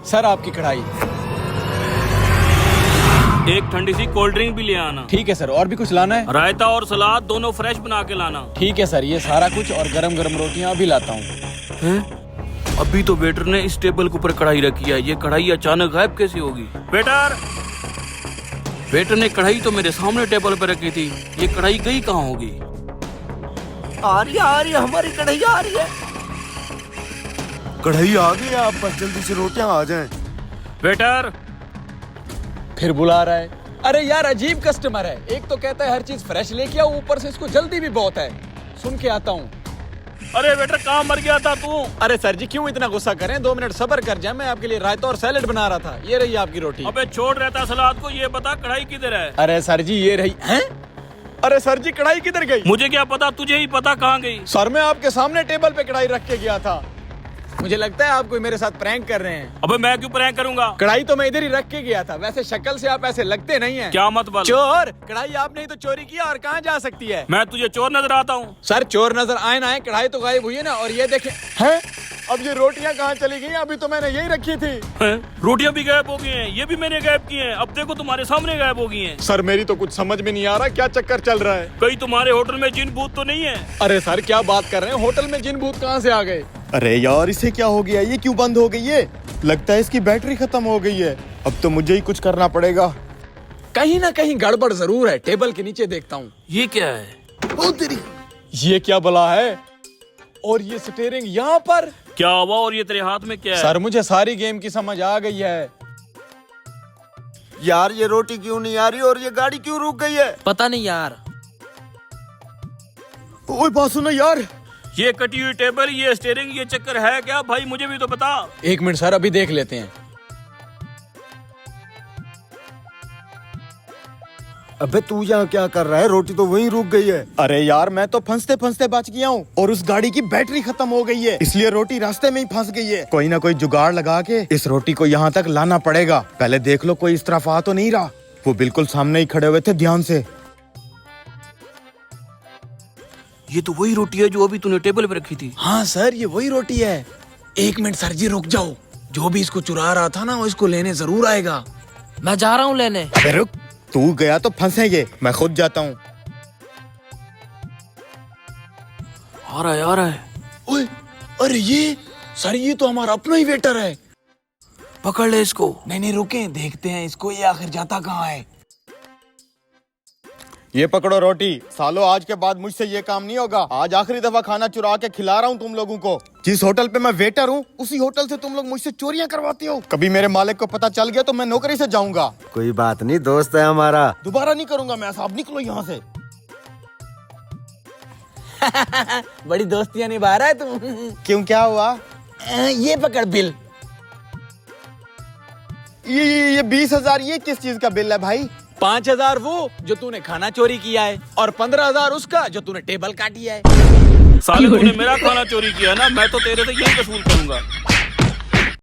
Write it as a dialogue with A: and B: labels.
A: Sir आपकी कढ़ाई।
B: एक ठंडी सी कोल्ड ड्रिंक भी ले आना।
A: ठीक है सर, और भी कुछ लाना है?
B: रायता और सलाद दोनों फ्रेश बना के लाना।
A: ठीक है सर, ये सारा कुछ और गरम गरम रोटियां अभी लाता हूँ।
B: हैं? अभी तो वेटर ने इस टेबल के ऊपर कढ़ाई रखी है, ये कढ़ाई अचानक गायब कैसे होगी? वेटर ने कढ़ाई तो मेरे सामने टेबल पर रखी थी, ये कढ़ाई गई कहाँ होगी?
C: आ रही है, हमारी कढ़ाई आ रही है।
D: कढ़ाई आ गई, आप बस जल्दी से रोटियां आ जाएं।
B: वेटर,
A: फिर बुला रहा है। अरे यार अजीब कस्टमर है, एक तो कहता है हर चीज फ्रेश लेके आओ, ऊपर से इसको जल्दी भी बहुत है। सुन के आता हूँ।
B: अरे वेटर कहाँ मर गया था तू?
A: अरे सर जी क्यों इतना गुस्सा करें, 2 मिनट सब्र कर जाए, मैं आपके लिए रायता और सैलेड बना रहा था। ये रही आपकी रोटी।
B: अबे छोड़ रहता सलाद को, ये बता कढ़ाई किधर है?
A: अरे सर जी ये रही। हैं? अरे सर जी कढ़ाई किधर गई?
B: मुझे क्या पता, तुझे ही पता कहाँ गई।
A: सर मैं आपके सामने टेबल पे कढ़ाई रख के गया था। मुझे लगता है आप कोई मेरे साथ प्रैंक कर रहे हैं।
B: अबे मैं क्यों प्रैंक करूंगा?
A: कढ़ाई तो मैं इधर ही रख के गया था, वैसे शक्ल से आप ऐसे लगते नहीं हैं।
B: क्या मत बोल।
A: चोर, कढ़ाई आपने ही तो चोरी किया और कहाँ जा सकती है?
B: मैं तुझे चोर नजर आता हूँ?
A: सर चोर नजर आए ना आए, कढ़ाई तो गायब हुई है ना। और ये देखें। हैं? अब ये रोटियां कहाँ चली गई? अभी तो मैंने यही रखी थी।
B: रोटियां भी गायब हो गई हैं, ये भी मैंने गायब की हैं। अब देखो तुम्हारे सामने गायब हो गई हैं।
A: सर मेरी तो कुछ समझ में नहीं आ रहा, क्या चक्कर चल रहा है?
B: कहीं तुम्हारे होटल में जिन भूत तो नहीं है?
A: अरे सर क्या बात कर रहे हैं, होटल में जिन भूत कहाँ से आ गए?
D: अरे यार इसे क्या हो गया, ये क्यों बंद हो गई है? लगता है इसकी बैटरी खत्म हो गई है। अब तो मुझे ही कुछ करना पड़ेगा।
A: कहीं ना कहीं गड़बड़ जरूर है, टेबल के नीचे देखता हूँ।
B: ये क्या है?
D: ओ तेरी,
A: ये क्या बला है? और ये स्टीयरिंग यहाँ पर?
B: क्या हुआ? और ये तेरे हाथ में क्या है?
A: सर मुझे सारी गेम की समझ आ गई है।
D: यार ये रोटी क्यों नहीं आ रही और ये गाड़ी क्यों रुक गई है?
C: पता नहीं यार।
D: ओए बात सुनो यार।
B: ये कटी हुई टेबल, ये स्टीयरिंग, ये चक्कर है क्या भाई? मुझे भी तो बता।
A: 1 मिनट सर, अभी देख लेते हैं।
D: अबे तू यहाँ क्या कर रहा है? रोटी तो वहीं रुक गई है। अरे यार मैं तो फंसते फंसते बच गया हूँ और उस गाड़ी की बैटरी खत्म हो गई है, इसलिए रोटी रास्ते में ही फंस गई है। कोई ना कोई जुगाड़ लगा के इस रोटी को यहाँ तक लाना पड़ेगा। पहले देख लो कोई इस तरफ आ तो नहीं रहा। वो बिल्कुल सामने ही खड़े हुए थे, ध्यान से।
B: ये तो वही रोटी है जो अभी तूने टेबल पे रखी थी।
A: हाँ सर ये वही रोटी है। 1 मिनट सर जी रुक जाओ, जो भी इसको चुरा रहा था ना वो इसको लेने जरूर आएगा।
C: मैं जा रहा हूँ लेने।
D: अबे रुक, तू गया तो फंसेंगे, मैं खुद जाता हूँ।
B: आ रहा है, आ रहा है।
A: ओए, अरे ये सर ये तो हमारा अपना ही वेटर है।
B: पकड़ ले इसको।
A: नहीं रुके, देखते हैं इसको, ये आखिर जाता कहाँ है।
D: ये पकड़ो रोटी। सालो आज के बाद मुझसे ये काम नहीं होगा। आज आखिरी दफा खाना चुरा के खिला रहा हूँ तुम लोगों को। जिस होटल पे मैं वेटर हूँ उसी होटल से तुम लोग मुझसे चोरियां करवाते हो। कभी मेरे मालिक को पता चल गया तो मैं नौकरी से जाऊंगा।
E: कोई बात नहीं, दोस्त है हमारा।
D: दोबारा नहीं करूंगा मैं ऐसा। अब निकलो यहाँ से।
A: बड़ी दोस्तियां निभा रहा है तू।
D: क्यों, क्या हुआ?
A: ये पकड़ बिल।
D: ये 20,000 ये किस चीज का बिल है भाई?
A: 5,000 वो जो तूने खाना चोरी किया है और 15,000 उसका जो तूने टेबल काटी है।
B: साले तूने मेरा खाना चोरी किया ना, मैं तो तेरे से यही वसूल करूंगा।